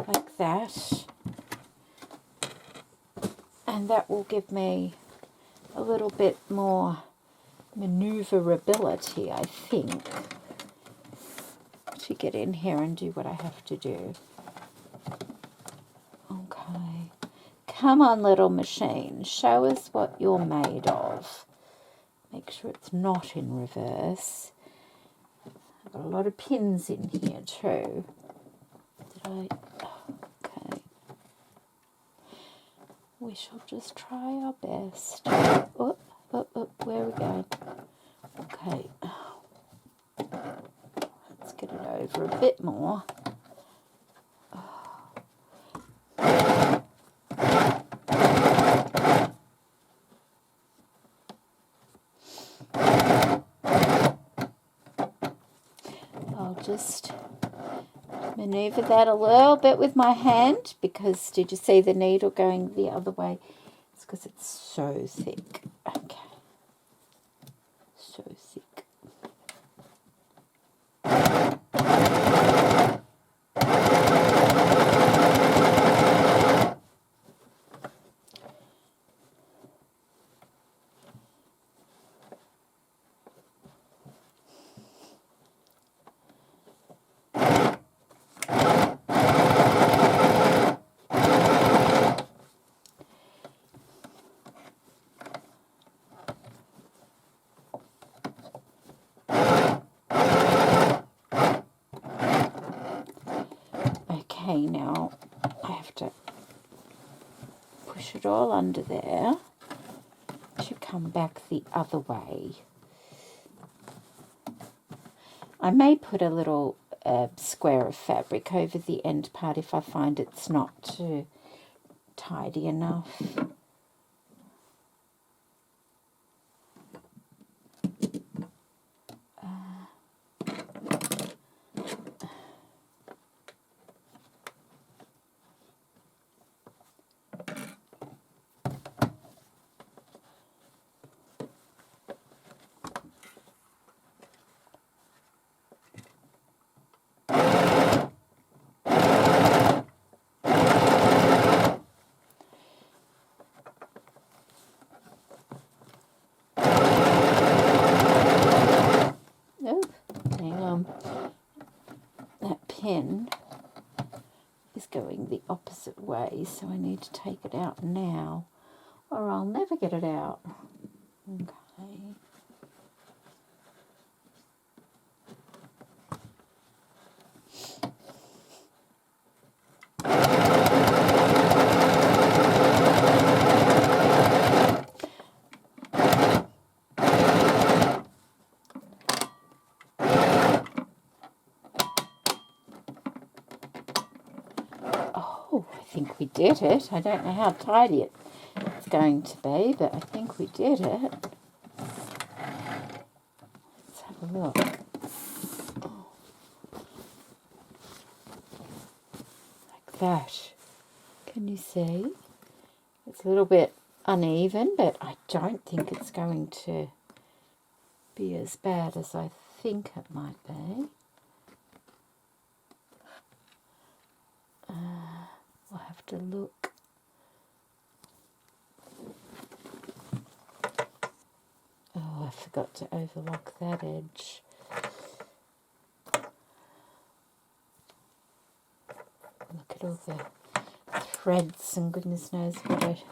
like that. And that will give me a little bit more maneuverability, I think, to get in here and do what I have to do. Okay. Come on, little machine. Show us what you're made of. Make sure it's not in reverse. I've got a lot of pins in here too. Did I? Okay. We shall just try our best. Oh, where are we going? Okay. Let's get it over a bit more. I'll just maneuver that a little bit with my hand because did you see the needle going the other way? It's because it's so thick. Okay. So thick. push it all under there to come back the other way. I may put a little square of fabric over the end part if I find it's not too tidy enough. That pin is going the opposite way, so I need to take it out now or I'll never get it out. Okay. I think we did it. I don't know how tidy it's going to be, but I think we did it. Let's have a look. Like that. Can you see? It's a little bit uneven, but I don't think it's going to be as bad as I think it might be. We'll have to look. Oh, I forgot to overlock that edge. Look at all the threads and goodness knows what I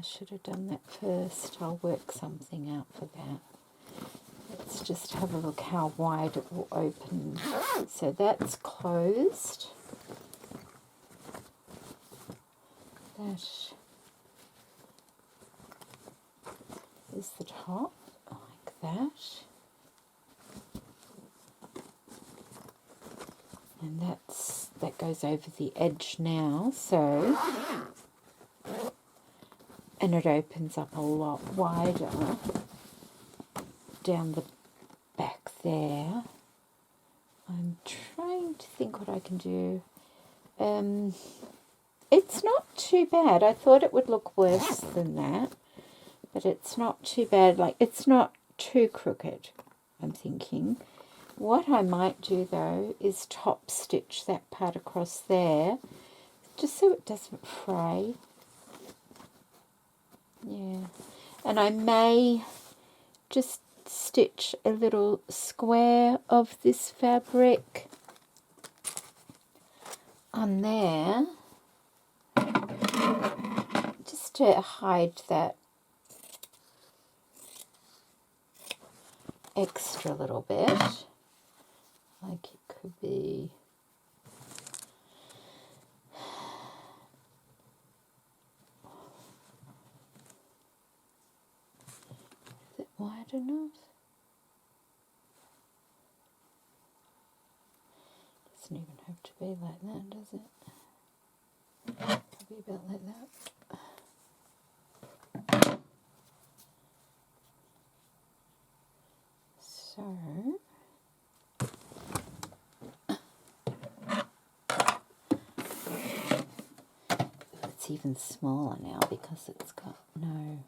should have done that first. I'll work something out for that. Let's just have a look how wide it will open. So that's closed. That is the top, like that. And that goes over the edge now, so, and it opens up a lot wider down the back there. I'm trying to think what I can do. It's not too bad. I thought it would look worse than that, but it's not too bad. Like, it's not too crooked, I'm thinking. What I might do, though, is top stitch that part across there, just so it doesn't fray. Yeah. And I may just stitch a little square of this fabric on there, just to hide that extra little bit. Like it could be is it wide enough? Doesn't even have to be like that, does it? Maybe about like that. So it's even smaller now because it's got no.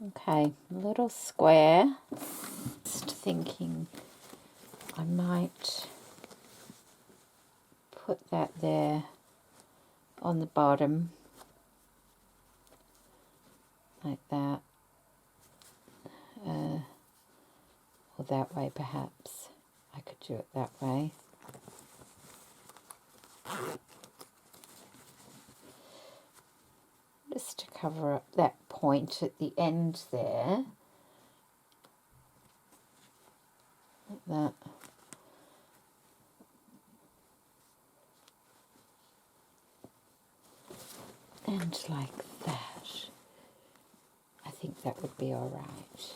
Okay, a little square. Just thinking I might put that there on the bottom, like that, or that way perhaps. I could do it that way. Just to cover up that point at the end there, like that. And like that. I think that would be all right.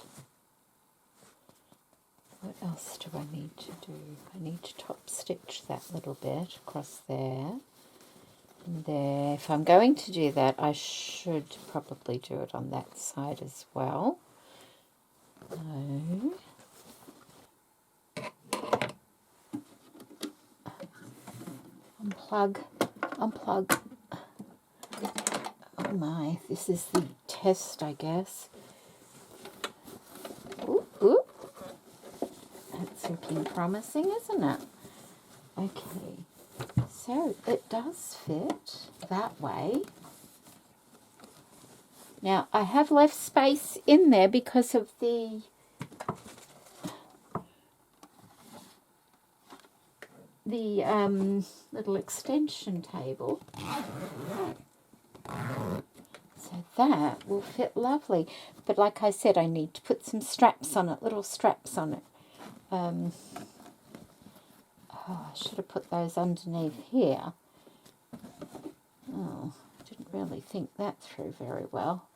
What else do I need to do? I need to top stitch that little bit across there. And there. If I'm going to do that, I should probably do it on that side as well. So, unplug. Oh my, this is the test, I guess. Ooh. That's looking promising, isn't it? Okay. So it does fit that way. Now I have left space in there because of the little extension table. So that will fit lovely. But like I said, I need to put some straps on it, little straps on it. I should have put those underneath here. Oh, I didn't really think that through very well.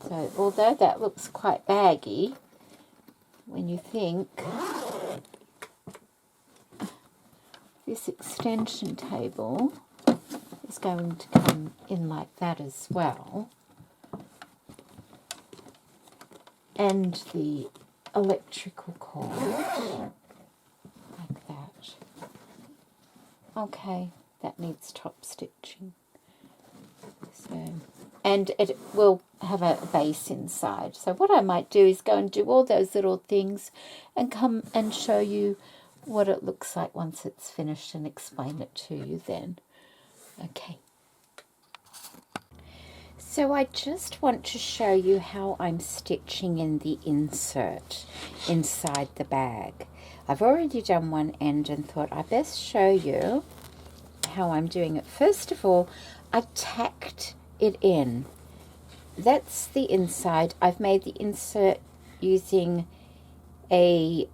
So, although that looks quite baggy, when you think this extension table is going to come in like that as well, and the electrical cord like that. Okay, that needs top stitching. So, and it will have a base inside. So what I might do is go and do all those little things and come and show you what it looks like once it's finished and explain it to you then. Okay. So I just want to show you how I'm stitching in the insert inside the bag. I've already done one end and thought I best show you how I'm doing it. First of all, I tacked it in. That's the inside. I've made the insert using the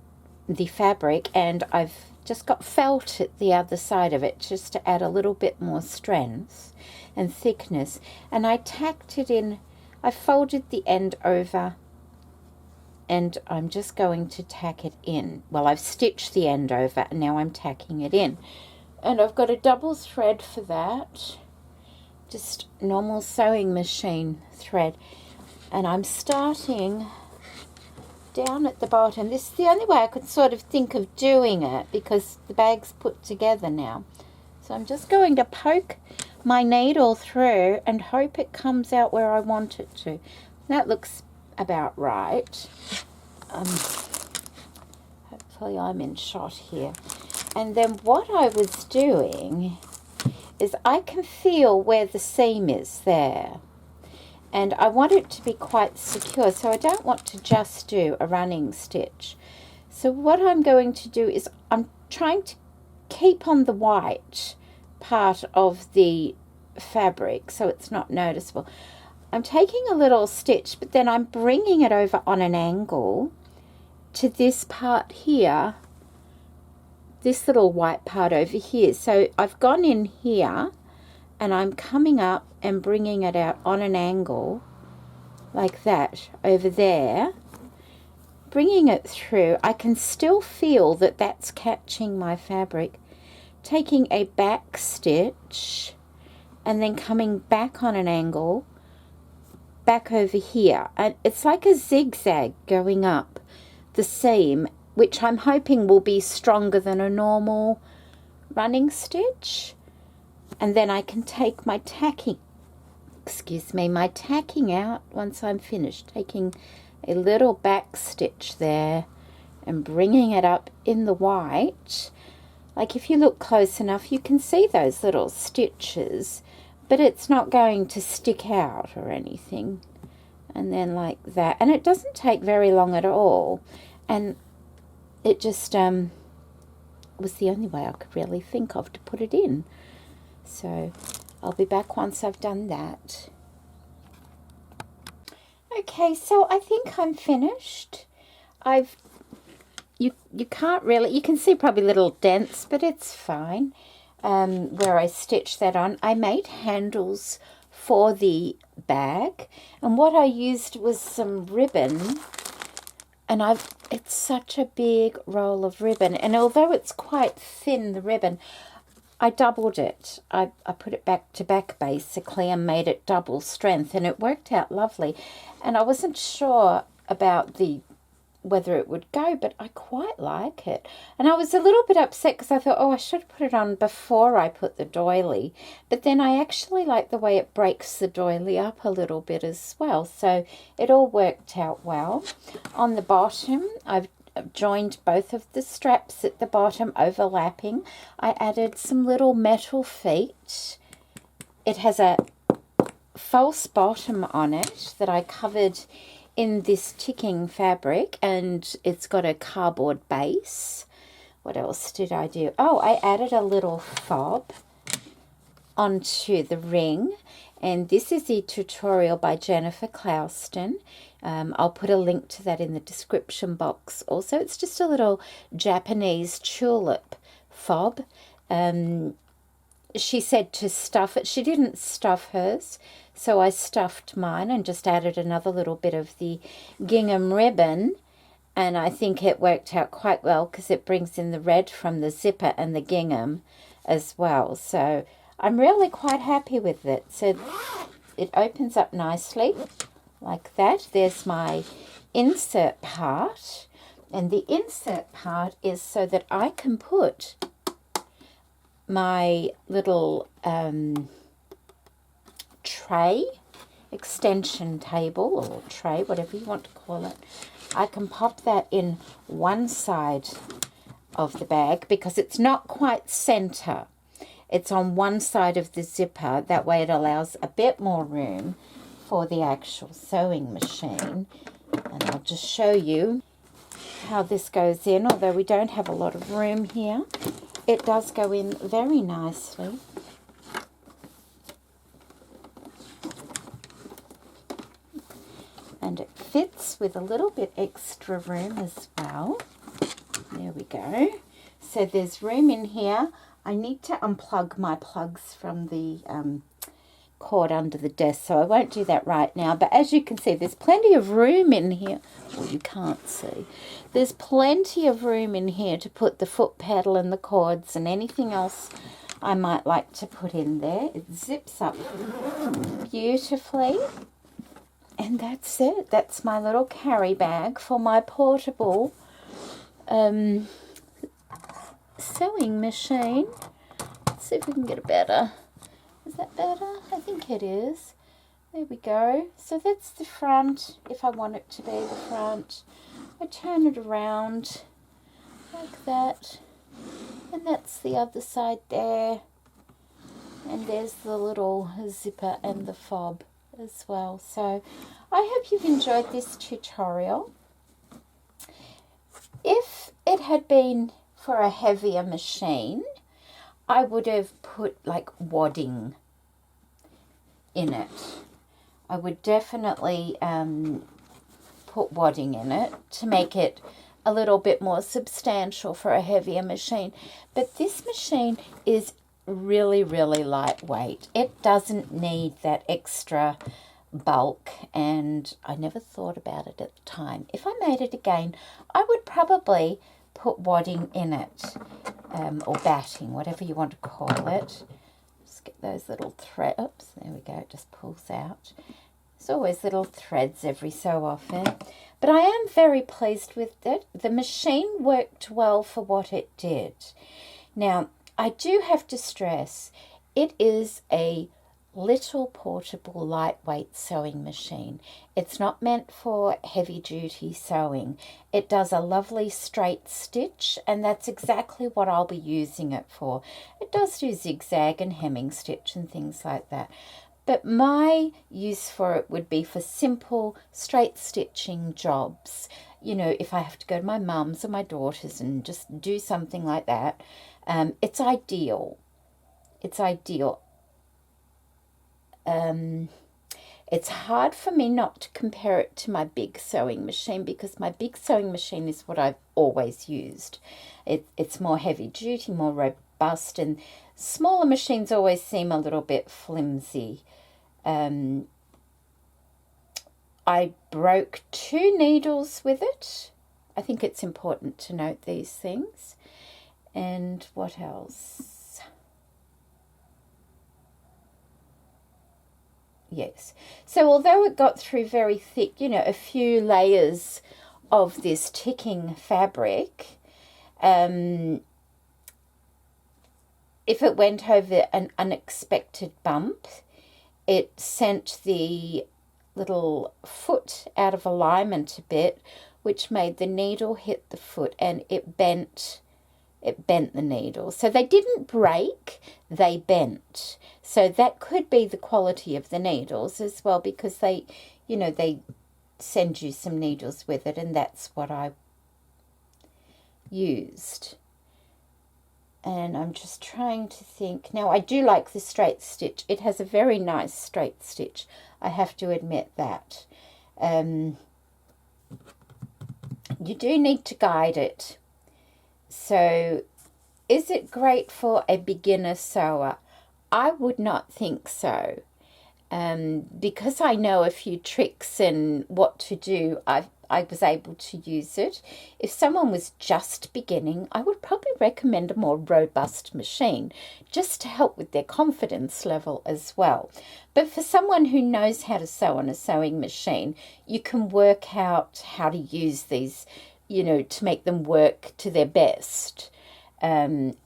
fabric, and I've just got felt at the other side of it just to add a little bit more strength and thickness. And I tacked it in. I folded the end over, and I'm just going to tack it in. Well, I've stitched the end over and now I'm tacking it in. And I've got a double thread for that, just normal sewing machine thread, and I'm starting down at the bottom. This is the only way I could sort of think of doing it because the bag's put together now. So I'm just going to poke my needle through and hope it comes out where I want it to. That looks about right. Hopefully I'm in shot here. And then what I was doing is I can feel where the seam is there. And I want it to be quite secure, so I don't want to just do a running stitch. So what I'm going to do is I'm trying to keep on the white part of the fabric so it's not noticeable. I'm taking a little stitch, but then I'm bringing it over on an angle to this part here, this little white part over here. So I've gone in here and I'm coming up and bringing it out on an angle like that over there, bringing it through. I can still feel that that's catching my fabric, taking a back stitch and then coming back on an angle back over here, and it's like a zigzag going up the seam, which I'm hoping will be stronger than a normal running stitch. And then I can take my tacking excuse me, my tacking out once I'm finished, taking a little back stitch there and bringing it up in the white. Like if you look close enough, you can see those little stitches, but it's not going to stick out or anything. And then like that, and it doesn't take very long at all, and it just was the only way I could really think of to put it in. So I'll be back once I've done that. Okay, so I think I'm finished. You can't really, you can see probably little dents, but it's fine. Where I stitched that on, I made handles for the bag, and what I used was some ribbon, and it's such a big roll of ribbon, and although it's quite thin, the ribbon, I doubled it. I put it back to back basically and made it double strength, and it worked out lovely. And I wasn't sure about whether it would go, but I quite like it. And I was a little bit upset because I thought, oh, I should have put it on before I put the doily. But then I actually like the way it breaks the doily up a little bit as well. So it all worked out well. On the bottom, I've joined both of the straps at the bottom, overlapping. I added some little metal feet. It has a false bottom on it that I covered in this ticking fabric, and it's got a cardboard base. What else did I do? Oh, I added a little fob onto the ring, and this is the tutorial by Jennifer Clouston. I'll put a link to that in the description box. Also, it's just a little Japanese tulip fob. She said to stuff it. She didn't stuff hers, so I stuffed mine and just added another little bit of the gingham ribbon, and I think it worked out quite well because it brings in the red from the zipper and the gingham as well. So I'm really quite happy with it. So it opens up nicely like that. There's my insert part, and the insert part is so that I can put my little tray, extension table or tray, whatever you want to call it. I can pop that in one side of the bag because it's not quite center. It's on one side of the zipper. That way it allows a bit more room for the actual sewing machine. And I'll just show you how this goes in. Although we don't have a lot of room here, it does go in very nicely. And it fits with a little bit extra room as well. There we go. So there's room in here. I need to unplug my plugs from the cord under the desk, so I won't do that right now. But as you can see, there's plenty of room in here. Well, you can't see. There's plenty of room in here to put the foot pedal and the cords and anything else I might like to put in there. It zips up beautifully. And that's it. That's my little carry bag for my portable sewing machine. Let's see if we can get it better. Is that better? I think it is. There we go. So that's the front, if I want it to be the front. I turn it around like that. And that's the other side there. And there's the little zipper and the fob as well. So I hope you've enjoyed this tutorial. If it had been for a heavier machine, I would have put like wadding in it. I would definitely put wadding in it to make it a little bit more substantial for a heavier machine. But this machine is really, really lightweight. It doesn't need that extra bulk, and I never thought about it at the time. If I made it again, I would probably put wadding in it, or batting, whatever you want to call it. Just get those little threads. Oops, there we go, it just pulls out. There's always little threads every so often. But I am very pleased with it. The machine worked well for what it did. Now, I do have to stress, it is a little portable lightweight sewing machine. It's not meant for heavy duty sewing. It does a lovely straight stitch, and that's exactly what I'll be using it for. It does do zigzag and hemming stitch and things like that, but my use for it would be for simple straight stitching jobs. You know, if I have to go to my mum's or my daughter's and just do something like that, it's ideal. It's ideal. It's hard for me not to compare it to my big sewing machine, because my big sewing machine is what I've always used. It's more heavy duty, more robust, and smaller machines always seem a little bit flimsy. I broke 2 needles with it. I think it's important to note these things. And what else? Yes. So although it got through very thick, you know, a few layers of this ticking fabric, if it went over an unexpected bump, it sent the little foot out of alignment a bit, which made the needle hit the foot, and it bent the needle. So they didn't break, they bent. So that could be the quality of the needles as well, because they, you know, they send you some needles with it, and that's what I used. And I'm just trying to think. Now, I do like the straight stitch. It has a very nice straight stitch. I have to admit that. You do need to guide it. So, is it great for a beginner sewer? I would not think so. Because I know a few tricks and what to do, I was able to use it. If someone was just beginning, I would probably recommend a more robust machine, just to help with their confidence level as well. But for someone who knows how to sew on a sewing machine, you can work out how to use these, you know, to make them work to their best.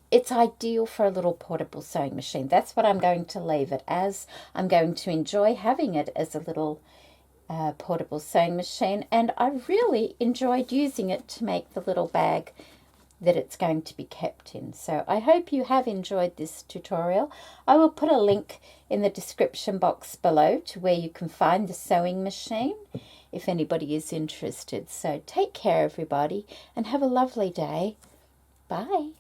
It's ideal for a little portable sewing machine. That's what I'm going to leave it as. I'm going to enjoy having it as a little portable sewing machine, and I really enjoyed using it to make the little bag that it's going to be kept in. So I hope you have enjoyed this tutorial. I will put a link in the description box below to where you can find the sewing machine if anybody is interested. So take care, everybody, and have a lovely day. Bye.